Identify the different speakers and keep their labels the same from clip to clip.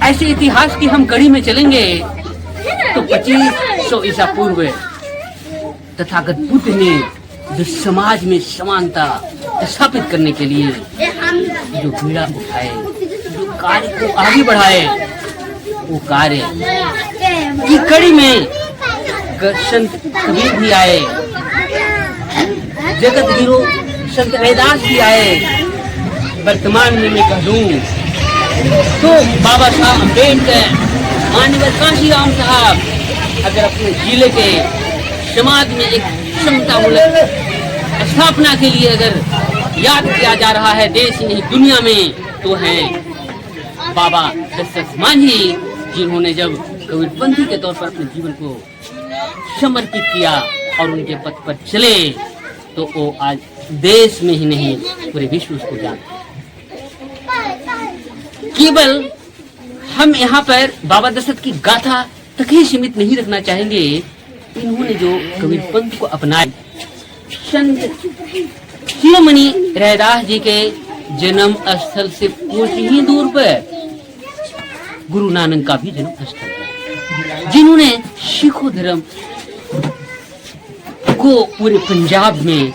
Speaker 1: ऐसे इतिहास की हम कड़ी में चलेंगे तो 2500 ईसा पूर्व तथागत बुद्ध ने जो समाज में समानता स्थापित करने के लिए जो बीड़ा उठाए, जो कार्य को आगे बढ़ाए, वो कार्य की कड़ी में संत कबीर भी आए, जगत गुरु संत रैदास भी आए। वर्तमान में मैं कह दूं तो बाबा साहब अम्बेडकर, माननीय कांशीराम साहब अगर अपने जिले के समाज में एक समतामूलक स्थापना के लिए अगर याद किया जा रहा है देश नहीं दुनिया में, तो हैं बाबा दशरथ मांझी, जिन्होंने जब कबीरपंथी के तौर पर अपने जीवन को समर्पित किया और उनके पथ पर चले, तो वो आज देश में ही नहीं पूरे विश्व उसको जानते। केवल हम यहाँ पर बाबा दशरथ की गाथा तक ही सीमित नहीं रखना चाहेंगे। इन्होंने जो कबीरपंथ को अपनाया, संत शिरोमणि रैदास जी के जन्म स्थल से कुछ ही दूर पर गुरु नानक का भी जन्म स्थल है, जिन्होंने सिखों धर्म को पूरे पंजाब में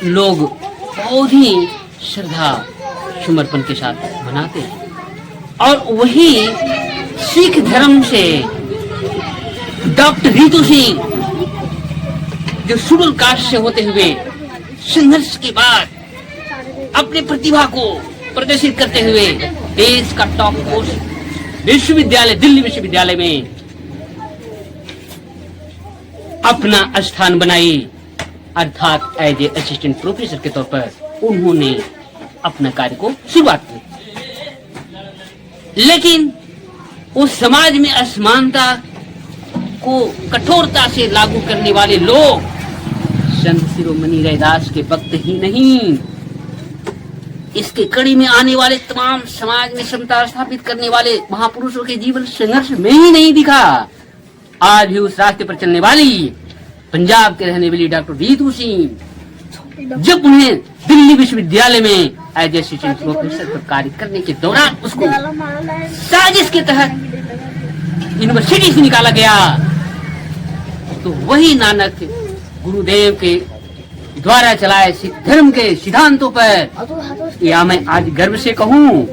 Speaker 1: लोग बहुत ही श्रद्धा समर्पण के साथ मनाते हैं। और वही सिख धर्म से डॉक्टर रीतू सिंह, जो शेड्यूल कास्ट से होते हुए संघर्ष के बाद अपने प्रतिभा को प्रदर्शित करते हुए देश का टॉप मोस्ट विश्वविद्यालय दिल्ली विश्वविद्यालय में अपना स्थान बनाई, अर्थात एज ए असिस्टेंट प्रोफेसर के तौर पर उन्होंने अपना कार्य को शुरुआत की। लेकिन उस समाज में असमानता को कठोरता से लागू करने वाले लोग संत शिरोमणि रैदास के वक्त ही नहीं, इसके कड़ी में आने वाले तमाम समाज में समता स्थापित करने वाले महापुरुषों के जीवन संघर्ष में ही नहीं दिखा। आज भी उस रास्ते पर चलने वाली पंजाब के रहने वाली डॉक्टर रीतू सिंह, जब उन्हें दिल्ली विश्वविद्यालय में एज असिस्टेंट प्रोफेसर पर कार्य करने के दौरान उसको साजिश के तहत यूनिवर्सिटी से निकाला गया, तो वही नानक गुरुदेव के द्वारा चलाए सिख धर्म के सिद्धांतों पर, या मैं आज गर्व से कहूँ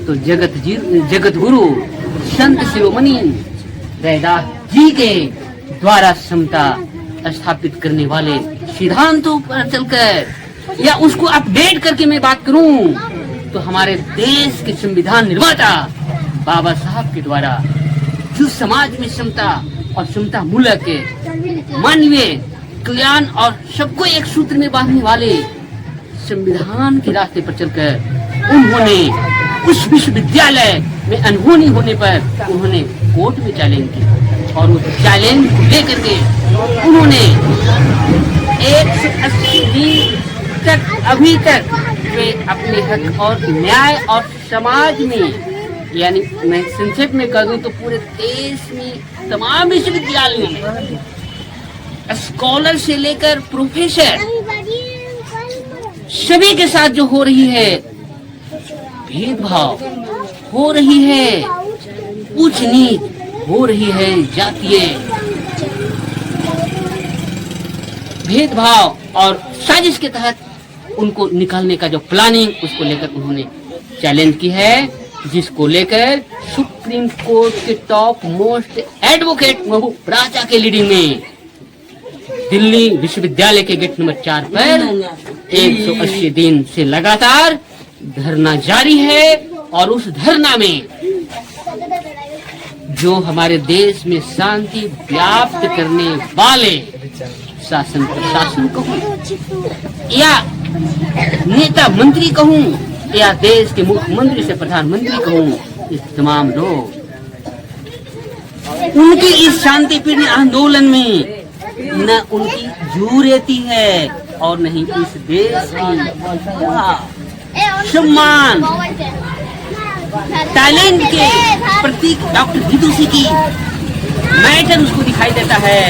Speaker 1: तो जगत गुरु संत शिरोमणि रैदास जी के द्वारा समता स्थापित करने वाले सिद्धांतों पर चलकर, या उसको अपडेट करके मैं बात करूं तो हमारे देश के संविधान निर्माता बाबा साहब के द्वारा जो समाज में समता और समता मूलक मानवीय कल्याण और सबको एक सूत्र में बांधने वाले संविधान के रास्ते पर चलकर उन्होंने उस विश्वविद्यालय में अनहोनी होने पर उन्होंने कोर्ट में चैलेंज की, और उस चैलेंज को लेकर के उन्होंने 180 दिन तक अभी तक वे अपने हक और न्याय और समाज में, यानी मैं संक्षेप में कह दूं तो पूरे देश में तमाम विश्वविद्यालयों में स्कॉलर से लेकर प्रोफेसर सभी के साथ जो हो रही है भेदभाव हो रही है, ऊंच नीच हो रही है, जातीय भेदभाव और साजिश के तहत उनको निकालने का जो प्लानिंग, उसको लेकर उन्होंने चैलेंज की है, जिसको लेकर सुप्रीम कोर्ट के टॉप मोस्ट एडवोकेट महबूब राजा के लीडिंग में दिल्ली विश्वविद्यालय के गेट नंबर 4 पर 180 दिन से लगातार धरना जारी है। और उस धरना में जो हमारे देश में शांति व्याप्त करने वाले शासन प्रशासन कहूं या नेता मंत्री कहूं या देश के मुख्यमंत्री से प्रधानमंत्री कहूं, इस तमाम लोग उनकी इस शांतिपूर्ण आंदोलन में न उनकी जू रहती है और नहीं इस देश की सम्मान टैलेंट के प्रतीक डॉक्टर रीतू सिंह की मैटर उसको दिखाई देता है।